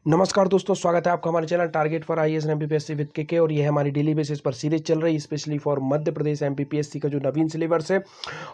नमस्कार दोस्तों, स्वागत है आपका हमारे channel target for IAS and MPPSC with के। और ये हमारी डेली बेसिस पर सीरीज चल रही है specially for Madhya Pradesh MPPSC का जो नवीन सिलेबस है।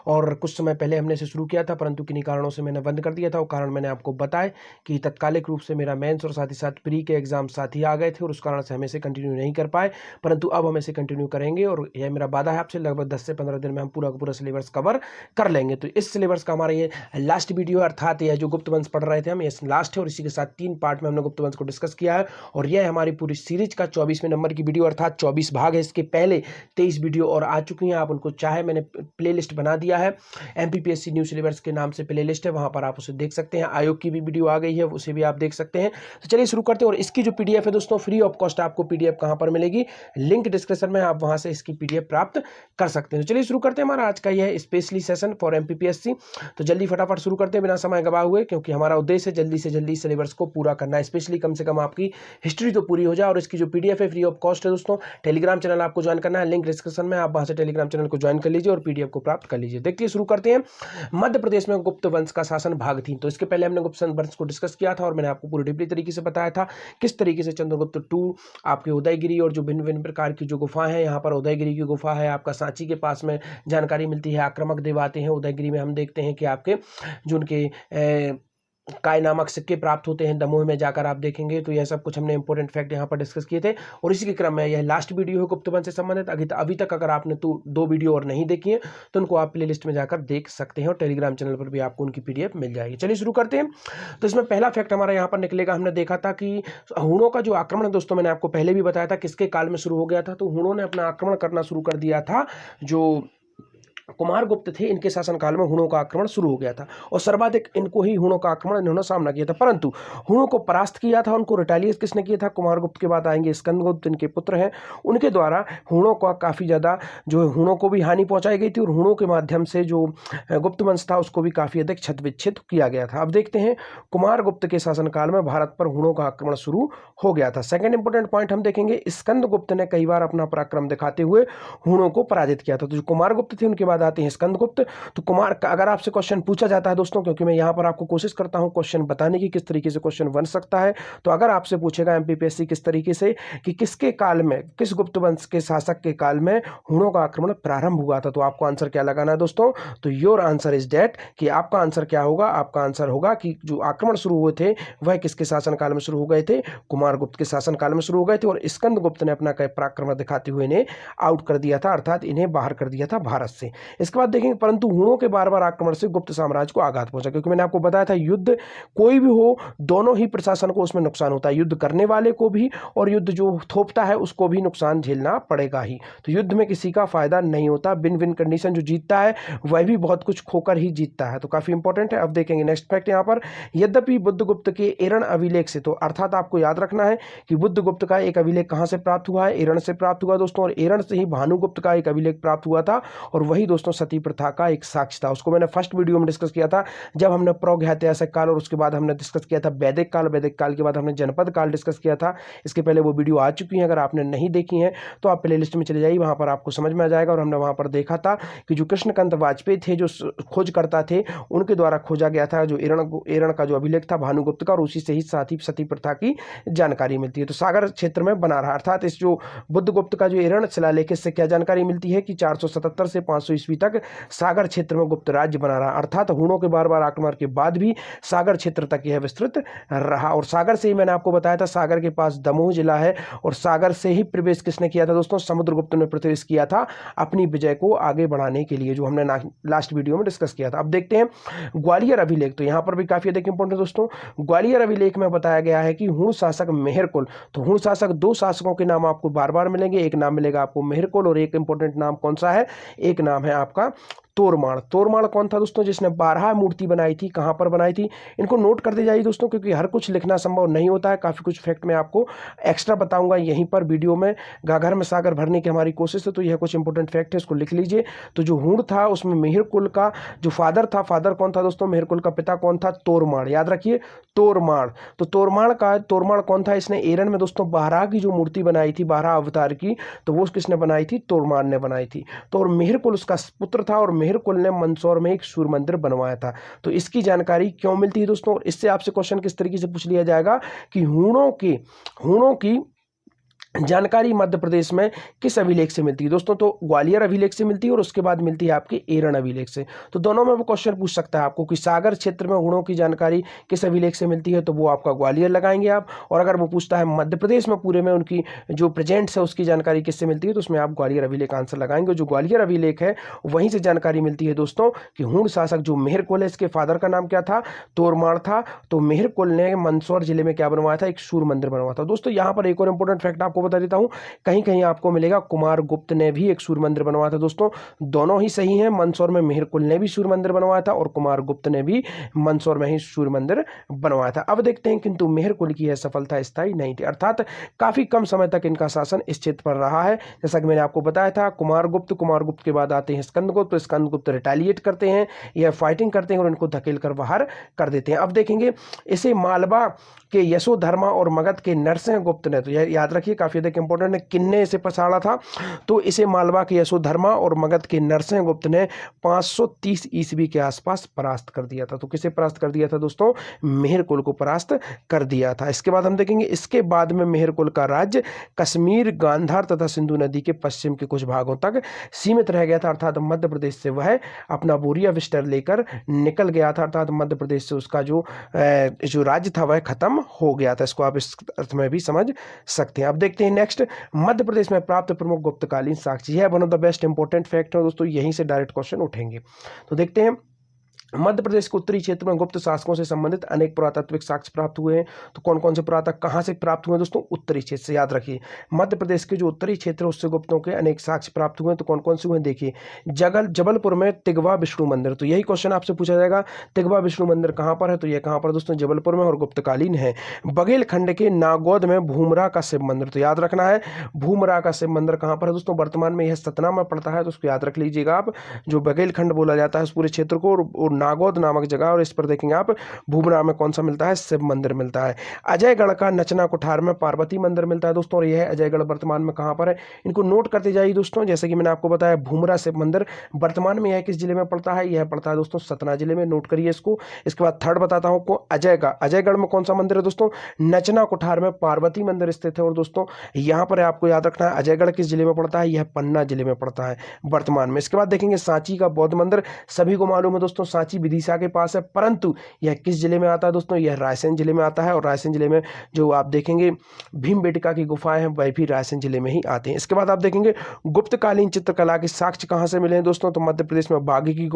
और कुछ समय पहले हमने इसे शुरू किया था, परंतु किन्हीं कारणों से मैंने बंद कर दिया था। वो कारण मैंने आपको बताया कि तत्कालिक रूप से मेरा मेंस और साथ ही साथ प्री के एग्जाम साथ ही आ गए थे और उस कारण से हम इसे कंटिन्यू नहीं कर पाए, परंतु अब हम इसे कंटिन्यू करेंगे। और यह मेरा वादा है आपसे, लगभग 10 से 15 दिन में हम पूरा का पूरा सिलेबस कवर कर लेंगे। तो इस सिलेबस का हमारा ये लास्ट वीडियो है, अर्थात यह जो गुप्त वंश पढ़ रहे थे हम, ये लास्ट है और इसी के साथ 3 पार्ट में हमने गुप्त वंश को डिस्कस किया है। और यह हमारी पूरी सीरीज का 24वें नंबर की वीडियो, अर्थात 24 भाग है। इसके पहले 23 वीडियो और आ चुकी हैं। आप उनको चाहे मैंने प्लेलिस्ट बना दिया है, एमपीपीएससी न्यू सिलेबस के नाम से प्लेलिस्ट है, वहां पर आप उसे देख सकते हैं। आयोग की भी वीडियो आ गई है, उसे भी आप देख सकते हैं। तो चलिए शुरू करते हैं। और इसकी जो पीडीएफ है दोस्तों, फ्री ऑफ कॉस्ट आपको पीडीएफ कहां पर मिलेगी, लिंक डिस्क्रिप्शन में, आप वहां से इसकी पीडीएफ प्राप्त कर सकते हैं। तो चलिए शुरू करते हैं हमारा आज का यह स्पेशली सेशन फॉर एमपीपीएससी। तो जल्दी फटाफट शुरू करते हैं बिना समय गवाए हुए, क्योंकि हमारा उद्देश्य है जल्दी से जल्दी सिलेबस को पूरा करना है। स्पेशली कम से कम आपकी हिस्ट्री तो पूरी हो जाए। और इसकी जो पीडीएफ है फ्री ऑफ कॉस्ट है दोस्तों। टेलीग्राम चैनल आपको ज्वाइन करना है, लिंक डिस्क्रिप्शन में, आप वहां से टेलीग्राम चैनल को ज्वाइन कर लीजिए और पीडीएफ को प्राप्त कर लीजिए। देखिए शुरू करते हैं। मध्य प्रदेश में गुप्त वंश का शासन भाग 3। तो इसके पहले हमने गुप्त वंश को डिस्कस किया था और मैंने आपको पूरी डिटेल तरीके से बताया था किस तरीके से चंद्रगुप्त टू, आपके उदयगिरी और जो भिन्न भिन्न प्रकार की जो गुफा है, यहाँ पर उदयगिरी की गुफा है, आपका सांची के पास में जानकारी मिलती है। आक्रामक देव आते हैं उदयगिरी में, हम देखते हैं कि आपके जो उनके काय नामक सिक्के प्राप्त होते हैं। दमोह में जाकर आप देखेंगे। तो यह सब कुछ हमने इंपॉर्टेंट फैक्ट यहाँ पर डिस्कस किए थे। और इसी के क्रम में यह लास्ट वीडियो है गुप्त वंश से संबंधित। अभी तक अगर आपने 2 वीडियो और नहीं देखी है तो उनको आप प्लेलिस्ट में जाकर देख सकते हैं और टेलीग्राम चैनल पर भी आपको उनकी पीडीएफ मिल जाएगी। चलिए शुरू करते हैं। तो इसमें पहला फैक्ट हमारा यहाँ पर निकलेगा। हमने देखा था कि हुणों का जो आक्रमण है दोस्तों, मैंने आपको पहले भी बताया था किसके काल में शुरू हो गया था। तो हुणों ने अपना आक्रमण करना शुरू कर दिया था। जो कुमारगुप्त थे, इनके शासनकाल में हुणों का आक्रमण शुरू हो गया था और सर्वाधिक इनको ही हुणों का आक्रमण इन्होंने सामना किया था। परंतु हुणों को परास्त किया था, उनको रिटेलिएट किसने किया था? कुमारगुप्त के बाद आएंगे स्कंदगुप्त, इनके पुत्र हैं। उनके द्वारा हुणों का काफ़ी ज़्यादा जो हुणों को भी हानि पहुंचाई गई थी और हुणों के माध्यम से जो गुप्त वंश था उसको भी काफ़ी अधिक छत विच्छेद किया गया था। अब देखते हैं, कुमारगुप्त के शासनकाल में भारत पर हुणों का आक्रमण शुरू हो गया था। सेकेंड इंपोर्टेंट पॉइंट हम देखेंगे, स्कंदगुप्त ने कई बार अपना पराक्रम दिखाते हुए हुणों को पराजित किया था। तो जो कुमारगुप्त थे उनके बाद आते हैं स्कंदगुप्त। तो कुमार का अगर आपसे क्वेश्चन पूछा जाता है दोस्तों, क्योंकि मैं यहां पर आपको कोशिश करता हूं क्वेश्चन बताने की किस तरीके से क्वेश्चन बन सकता है। तो अगर आपसे पूछेगा एमपीपीएससी किस तरीके से कि किसके काल में, किस गुप्त वंश के शासक के काल में हुणों का आक्रमण प्रारंभ हुआ था, तो आपको आंसर क्या लगाना है दोस्तों? तो योर आंसर इज डेट, कि आपका आंसर क्या होगा? आपका आंसर होगा कि जो आक्रमण शुरू हुए थे वह किसके शासन काल में शुरू हो गए थे? कुमारगुप्त के शासन काल में शुरू हो गए थे। और स्कंदगुप्त ने अपना पराक्रम दिखाते हुए इन्हें आउट कर दिया था, अर्थात इन्हें बाहर कर दिया था भारत से। इसके बाद देखेंगे, परंतु हुणों के बार बार आक्रमण से गुप्त साम्राज्य को आघात पहुंचा, क्योंकि मैंने आपको बताया था युद्ध कोई भी हो, दोनों ही प्रशासन को उसमें नुकसान होता है। युद्ध करने वाले को भी और युद्ध जो थोपता है उसको भी नुकसान झेलना पड़ेगा ही। तो युद्ध में किसी का फायदा नहीं होता। विन विन कंडीशन, जो जीतता है वह भी बहुत कुछ खोकर ही जीतता है। तो काफी इंपॉर्टेंट है। अब देखेंगे नेक्स्ट फैक्ट यहाँ पर, यद्यपि बुद्धगुप्त के एरण अभिलेख से, तो अर्थात आपको याद रखना है कि बुद्धगुप्त का एक अभिलेख कहां से प्राप्त हुआ है? एरण से प्राप्त हुआ दोस्तों। और एरण से ही भानुगुप्त का एक अभिलेख प्राप्त हुआ था और वही दोस्तों सती प्रथा का एक साक्ष्य था। उसको मैंने फर्स्ट वीडियो में डिस्कस किया था जब हमने प्रागैतिहासिक काल और उसके बाद हमने डिस्कस किया था वैदिक काल, वैदिक काल के बाद हमने जनपद काल डिस्कस किया था। इसके पहले वो वीडियो आ चुकी है, अगर आपने नहीं देखी है तो आप प्लेलिस्ट में चले जाइए, वहां पर आपको समझ में आ जाएगा। और हमने वहां पर देखा था कि जो कृष्णकांत वाजपेयी थे, जो खोज करता थे, उनके द्वारा खोजा गया था जो एरण का जो अभिलेख था भानुगुप्त का, और उसी से ही साथ ही सती प्रथा की जानकारी मिलती है। तो सागर क्षेत्र में बना रहा, अर्थात इस जो बुद्धगुप्त का जो एरण शिलालेख, इससे क्या जानकारी मिलती है कि 477 से 500 ईस्वी तक सागर क्षेत्र में गुप्त राज्य बना रहा, अर्थात हुणों के बार बार आक्रमण के बाद भी सागर क्षेत्र तक यह विस्तृत रहा। और सागर से ही मैंने आपको बताया था, सागर के पास दमोह जिला है और सागर से ही प्रवेश किसने किया था दोस्तों? समुद्रगुप्त ने प्रवेश किया था अपनी विजय को आगे बढ़ाने के लिए, जो हमने लास्ट वीडियो में डिस्कस किया था। अब देखते हैं ग्वालियर अभिलेख। तो यहां पर भी काफी अधिक इंपॉर्टेंट दोस्तों, ग्वालियर अभिलेख में बताया गया है कि हुण शासक मेहरकुल, तो हुण शासक 2 शासकों के नाम आपको बार बार मिलेंगे। एक नाम मिलेगा आपको मेहरकुल और एक इंपॉर्टेंट नाम कौन सा है? एक नाम है आपका तोरमाण। तोरमाण कौन था दोस्तों? जिसने 12 मूर्ति बनाई थी। कहां पर बनाई थी? इनको नोट करते जाइए दोस्तों, क्योंकि हर कुछ लिखना संभव नहीं होता है। काफी कुछ फैक्ट मैं आपको एक्स्ट्रा बताऊंगा यहीं पर वीडियो में। गागर में सागर भरने की हमारी कोशिश है, तो यह कुछ इंपॉर्टेंट फैक्ट है, इसको लिख लीजिए। तो जो हुण था उसमें मेहरकुल का जो फादर था, फादर कौन था दोस्तों? मेहरकुल का पिता कौन था? तोरमाण। याद रखिए, तोरमाण। तो तोरमाण कौन था? इसने एरन में दोस्तों 12 की जो मूर्ति बनाई थी, 12 अवतार की, तो वो किसने बनाई थी? तोरमाण ने बनाई थी। तो और मेहरकुल उसका पुत्र था और मेहरकुल ने मंदसौर में एक सूर्य मंदिर बनवाया था। तो इसकी जानकारी क्यों मिलती है दोस्तों? इससे आपसे क्वेश्चन किस तरीके से पूछ लिया जाएगा कि हूणों की जानकारी मध्य प्रदेश में किस अभिलेख से मिलती है दोस्तों? तो ग्वालियर अभिलेख से मिलती है और उसके बाद मिलती है आपके एरन अभिलेख से। तो दोनों में वो क्वेश्चन पूछ सकता है आपको कि सागर क्षेत्र में हूणों की जानकारी किस अभिलेख से मिलती है, तो वो आपका ग्वालियर लगाएंगे आप। और अगर वो पूछता है मध्य प्रदेश में पूरे में उनकी जो प्रेजेंट्स है उसकी जानकारी किससे मिलती है, तो उसमें आप ग्वालियर अभिलेख आंसर लगाएंगे। जो ग्वालियर अभिलेख है वहीं से जानकारी मिलती है दोस्तों कि हूण शासक जो मेहरकुल है, इसके फादर का नाम क्या था? तोरमाड़ था। तो मेहरकुल ने मंदसौर जिले में क्या बनवाया था? एक सूर्य मंदिर बनवाया था। दोस्तों यहाँ पर एक और इंपॉर्टेंट फैक्ट आपको बता देता हूँ, कहीं कहीं आपको मिलेगा कुमार गुप्त ने भी एक सूर्य मंदिर बनवाया था। दोस्तों दोनों ही सही हैं, मंदसौर में मेहरकुल ने भी सूर्य मंदिर बनवाया था और कुमार गुप्त ने भी मंदसौर में ही सूर्य मंदिर बनवाया था। अब देखते हैं, किंतु मेहरकुल की यह सफलता स्थायी नहीं थी, अर्थात काफी कम समय तक इनका शासन इस क्षेत्र पर रहा है। जैसा कि मैंने आपको बताया था, कुमार गुप्त के बाद आते हैं स्कंदगुप्त। तो स्कंदगुप्त रिटेलिएट करते हैं या फाइटिंग करते हैं और इनको धकेल कर बाहर कर देते हैं। अब देखेंगे, इसे मालवा के यशोधर्मा और मगध के नरसिंह गुप्त ने, तो यह याद रखिए काफी अधिक इंपॉर्टेंट है, किन्ने इसे पछाड़ा था? तो इसे मालवा के यशोधर्मा और मगध के नरसिंह गुप्त ने 530 ईस्वी के आसपास परास्त कर दिया था। तो किसे परास्त कर दिया था दोस्तों? मेहरकुल को परास्त कर दिया था। इसके बाद हम देखेंगे, इसके बाद में मेहरकुल का राज्य कश्मीर, गांधार तथा सिंधु नदी के पश्चिम के कुछ भागों तक सीमित रह गया था, अर्थात मध्य प्रदेश से वह अपना बोरिया विस्तार लेकर निकल गया था, अर्थात मध्य प्रदेश से उसका जो राज्य था वह खत्म हो गया था। इसको आप इस अर्थ में भी समझ सकते हैं। अब देखते हैं नेक्स्ट, मध्य प्रदेश में प्राप्त प्रमुख गुप्तकालीन साक्ष्य। यह one of the best important fact है दोस्तों, यहीं से डायरेक्ट क्वेश्चन उठेंगे। तो देखते हैं, मध्य प्रदेश के उत्तरी क्षेत्र में गुप्त शासकों से संबंधित अनेक पुरातात्विक साक्ष्य प्राप्त हुए हैं। तो कौन कौन से पुरातत्व कहां से प्राप्त हुए दोस्तों? उत्तरी क्षेत्र से। याद रखिए, मध्य प्रदेश के जो उत्तरी क्षेत्र है उससे गुप्तों के अनेक साक्ष्य प्राप्त हुए हैं। तो कौन कौन से हुए देखिए, जबलपुर में तिगवा विष्णु मंदिर। तो यही क्वेश्चन आपसे पूछा जाएगा, तिगवा विष्णु मंदिर कहां पर है? तो यह कहां पर दोस्तों? जबलपुर में और गुप्तकालीन है। बघेलखंड के नागौद में भूमरा का शिव मंदिर। तो याद रखना है, भूमरा का शिव मंदिर कहां पर है दोस्तों? वर्तमान में यह सतना में पड़ता है, तो उसको याद रख लीजिएगा आप। जो बघेलखंड बोला जाता है उस पूरे क्षेत्र को, और नागौद नामक जगह, और इस पर देखेंगे आप भूमरा में कौन सा मिलता है? शिव मंदिर मिलता है। अजयगढ़ का नचना कुठार में पार्वती मंदिर मिलता है दोस्तों, और यह अजयगढ़ वर्तमान में कहां पर है? इनको नोट करते जाइए दोस्तों। जैसे कि मैंने आपको बताया, भूमरा शिव मंदिर वर्तमान में यह किस जिले में पड़ता है? यह पड़ता है दोस्तों सतना जिले में, नोट करिए इसको। इसके बाद थर्ड बताता हूं आपको, अजयगढ़ में कौन सा मंदिर है दोस्तों? नचना कुठार में पार्वती मंदिर स्थित है। और दोस्तों यहां पर आपको याद रखना है, अजयगढ़ किस जिले में पड़ता है? यह पन्ना जिले में पड़ता है वर्तमान में। इसके बाद देखेंगे, सांची का बौद्ध मंदिर, सभी को मालूम है दोस्तों सांची विदिशा के पास है, परंतु यह किस जिले में आता है दोस्तों? यह रायसेन जिले में आता है। और रायसेन जिले में जो आप देखेंगे भीमबेटका की गुफाएं हैं वह भी रायसेन जिले में ही आते हैं। इसके बाद आप देखेंगे, गुप्तकालीन चित्रकला के साक्ष्य कहां से मिले हैं दोस्तों? तो मध्य प्रदेश में बागी की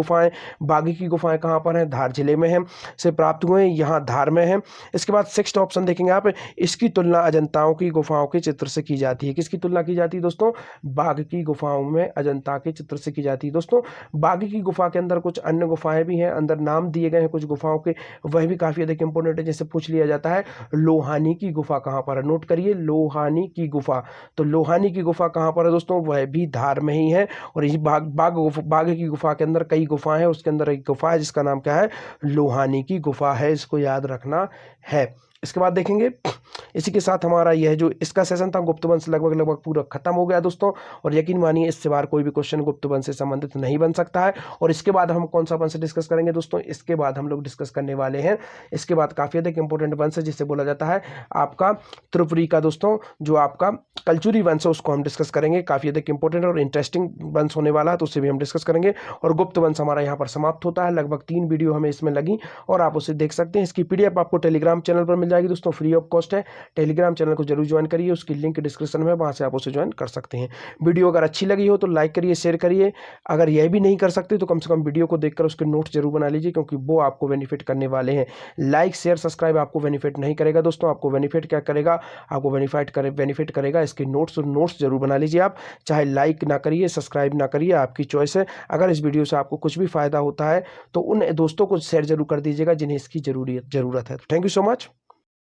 गुफाएं कहां पर हैं? धार जिले में है से प्राप्त हुए हैं, यहां धार में है। इसके बाद सिक्स्थ ऑप्शन देखेंगे आप, इसकी तुलना अजंताओं की गुफाओं के चित्र से की जाती है। किसकी तुलना की जाती है दोस्तों? बाघ की गुफाओं में अजंता के चित्र से की जाती है। दोस्तों बाघ की गुफा के अंदर कुछ अन्य गुफाएं भी हैं, अंदर नाम दिए गए हैं कुछ गुफाओं के, वह भी काफी अधिक इंपॉर्टेंट है। जैसे पूछ लिया जाता है, लोहानी की गुफा कहां पर है? नोट करिए, लोहानी की गुफा। तो लोहानी की गुफा कहां पर है दोस्तों? वह भी धार में ही है। और इस बाघ की गुफा के अंदर कई गुफाएं हैं, उसके अंदर एक गुफा है जिसका नाम क्या है? लोहानी की गुफा है, इसको याद रखना है। इसके बाद देखेंगे, इसी के साथ हमारा यह जो इसका सेशन था गुप्त वंश लगभग पूरा खत्म हो गया दोस्तों। और यकीन मानिए इससे बार कोई भी क्वेश्चन गुप्त वंश से संबंधित नहीं बन सकता है। और इसके बाद हम कौन सा वंश डिस्कस करेंगे दोस्तों? इसके बाद हम लोग डिस्कस करने वाले हैं, इसके बाद काफी अधिक इंपॉर्टेंट वंश है जिसे बोला जाता है आपका त्रिपुरी का दोस्तों, जो आपका कलचुरी वंश है उसको हम डिस्कस करेंगे। काफी अधिक इंपॉर्टेंट और इंटरेस्टिंग वंश होने वाला है, तो उससे भी हम डिस्कस करेंगे। और गुप्त वंश हमारा यहाँ पर समाप्त होता है। लगभग 3 वीडियो हमें इसमें लगी और आप उसे देख सकते हैं। इसकी पीडीएफ आपको टेलीग्राम चैनल पर मिल जाएगी दोस्तों, फ्री ऑफ कॉस्ट है। टेलीग्राम चैनल को जरूर ज्वाइन करिए, उसकी लिंक डिस्क्रिप्शन में, वहां से आप उसे ज्वाइन कर सकते हैं। वीडियो अगर अच्छी लगी हो तो लाइक करिए, शेयर करिए। अगर यह भी नहीं कर सकते तो कम से कम वीडियो को देखकर उसके नोट्स जरूर बना लीजिए, क्योंकि वो आपको बेनिफिट करने वाले हैं। लाइक शेयर सब्सक्राइब आपको बेनिफिट नहीं करेगा दोस्तों, आपको बेनिफिट क्या करेगा? आपको बेनिफिट करेगा इसके नोट्स जरूर बना लीजिए आप। चाहे लाइक ना करिए, सब्सक्राइब ना करिए, आपकी चॉइस है। अगर इस वीडियो से आपको कुछ भी फायदा होता है तो उन दोस्तों को शेयर जरूर कर दीजिएगा जिन्हें इसकी जरूरत है। Thank you so much.